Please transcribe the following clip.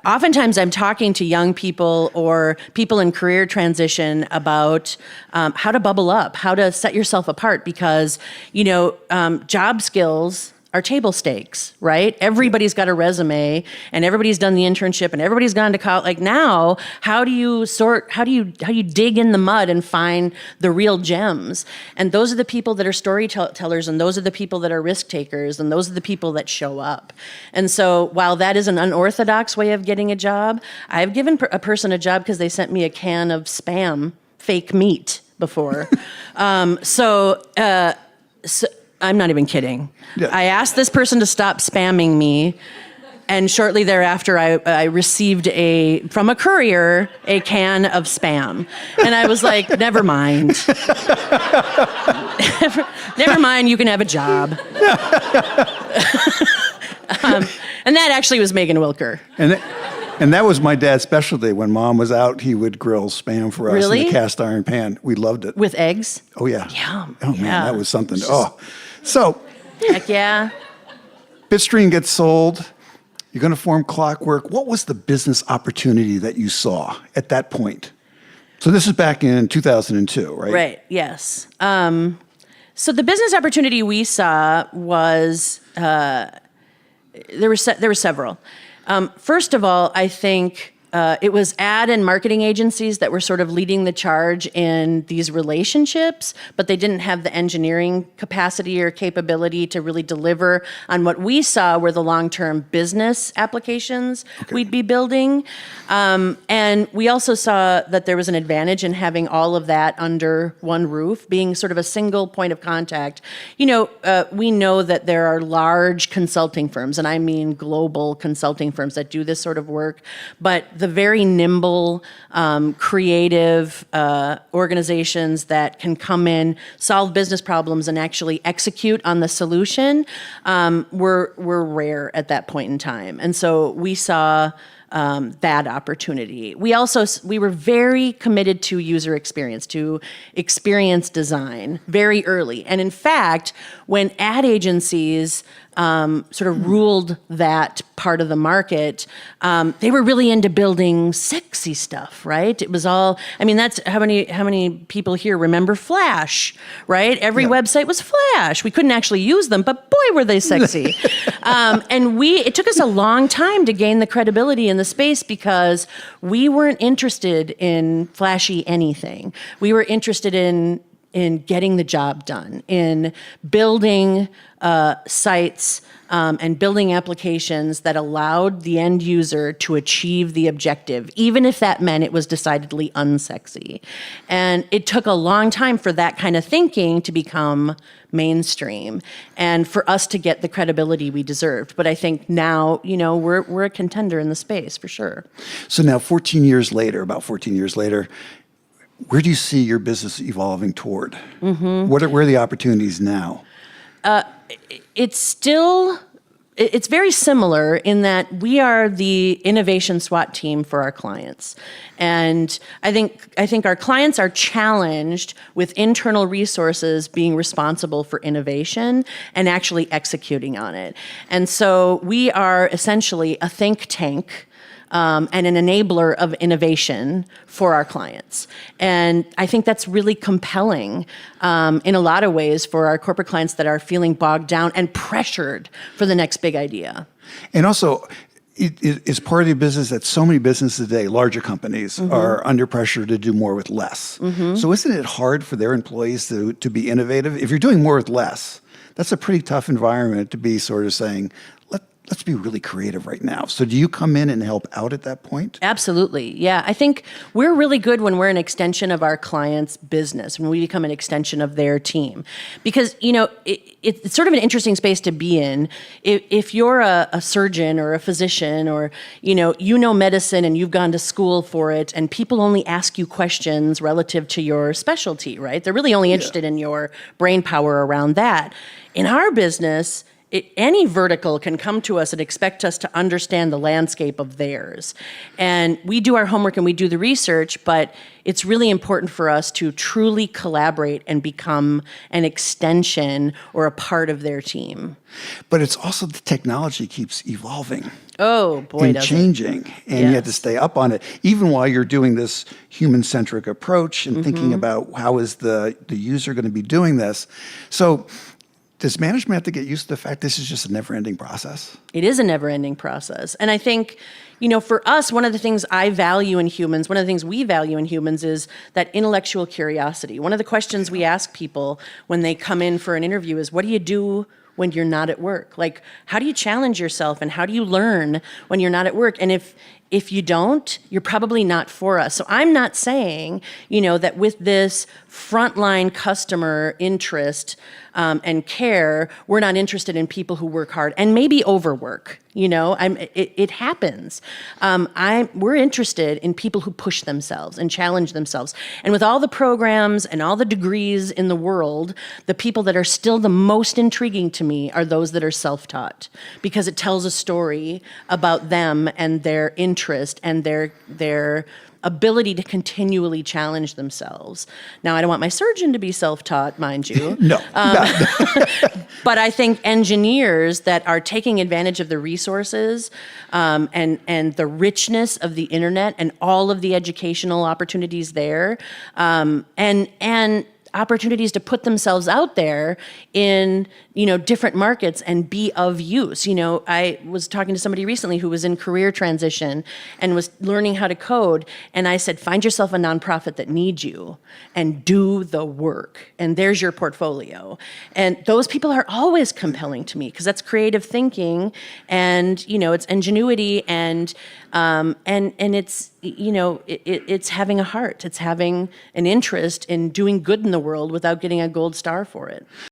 Oftentimes I'm talking to young people or people in career transition about how to bubble up, how to set yourself apart, because, job skills are table stakes, right? Everybody's got a resume and everybody's done the internship and everybody's gone to college. Like now, how do you dig in the mud and find the real gems? And those are the people that are storytellers, and those are the people that are risk takers, and those are the people that show up. And so while that is an unorthodox way of getting a job, I've given a person a job because they sent me a can of Spam fake meat before. So I'm not even kidding. Yeah. I asked this person to stop spamming me, and shortly thereafter, I received from a courier a can of Spam, and I was like, "Never mind, never mind. You can have a job." And that actually was Megan Wilker. And that was my dad's specialty. When Mom was out, he would grill Spam for us in a cast iron pan. We loved it. With eggs? Oh, yeah. Yum. Oh, man, that was something. So. Heck yeah. Bitstream gets sold. You're going to form Clockwork. What was the business opportunity that you saw at that point? So this is back in 2002, right? Right, yes. So the business opportunity we saw was, there were several. First of all, I think it was ad and marketing agencies that were sort of leading the charge in these relationships, but they didn't have the engineering capacity or capability to really deliver on what we saw were the long-term business applications we'd be building. And we also saw that there was an advantage in having all of that under one roof, being sort of a single point of contact. We know that there are large consulting firms, and I mean global consulting firms that do this sort of work, but the very nimble, creative organizations that can come in, solve business problems, and actually execute on the solution were rare at that point in time. And so we saw that opportunity. We were very committed to user experience, to experience design very early. And in fact, when ad agencies sort of ruled that part of the market, they were really into building sexy stuff, right? It was all, that's how many people here remember Flash, right? Every website was Flash. We couldn't actually use them, but boy, were they sexy. And it took us a long time to gain the credibility in the space because we weren't interested in flashy anything. We were interested in getting the job done, in building sites and building applications that allowed the end user to achieve the objective, even if that meant it was decidedly unsexy. And it took a long time for that kind of thinking to become mainstream and for us to get the credibility we deserved. But I think now, we're a contender in the space for sure. So now about 14 years later, where do you see your business evolving toward? Mm-hmm. Where are the opportunities now? It's very similar in that we are the innovation SWAT team for our clients. And I think our clients are challenged with internal resources being responsible for innovation and actually executing on it. And so we are essentially a think tank and an enabler of innovation for our clients. And I think that's really compelling in a lot of ways for our corporate clients that are feeling bogged down and pressured for the next big idea. And also, it's part of the business that so many businesses today, larger companies, are under pressure to do more with less. Mm-hmm. So isn't it hard for their employees to be innovative? If you're doing more with less, that's a pretty tough environment to be sort of saying, let's be really creative right now. So do you come in and help out at that point? Absolutely. Yeah. I think we're really good when we're an extension of our client's business, when we become an extension of their team. Because, it's sort of an interesting space to be in. If you're a surgeon or a physician or, medicine and you've gone to school for it and people only ask you questions relative to your specialty, right? They're really only interested in your brain power around that. In our business, any vertical can come to us and expect us to understand the landscape of theirs. And we do our homework and we do the research, but it's really important for us to truly collaborate and become an extension or a part of their team. But it's also the technology keeps evolving. Oh, boy, and does changing, and you have to stay up on it, even while you're doing this human-centric approach and thinking about how is the user going to be doing this. So does management have to get used to the fact this is just a never-ending process? It is a never-ending process. And I think, for us, one of the things I value in humans, one of the things we value in humans is that intellectual curiosity. One of the questions we ask people when they come in for an interview is, what do you do when you're not at work? Like, how do you challenge yourself and how do you learn when you're not at work? And if you don't, you're probably not for us. So I'm not saying, that with this frontline customer interest and care, we're not interested in people who work hard and maybe overwork. It happens. We're interested in people who push themselves and challenge themselves. And with all the programs and all the degrees in the world, the people that are still the most intriguing to me are those that are self-taught, because it tells a story about them and their interest and their ability to continually challenge themselves. Now, I don't want my surgeon to be self-taught, mind you. No. But I think engineers that are taking advantage of the resources and the richness of the internet and all of the educational opportunities there, and opportunities to put themselves out there in, different markets and be of use. I was talking to somebody recently who was in career transition and was learning how to code. And I said, find yourself a nonprofit that needs you and do the work. And there's your portfolio. And those people are always compelling to me because that's creative thinking and, it's ingenuity and it's, it's having a heart. It's having an interest in doing good in the world without getting a gold star for it.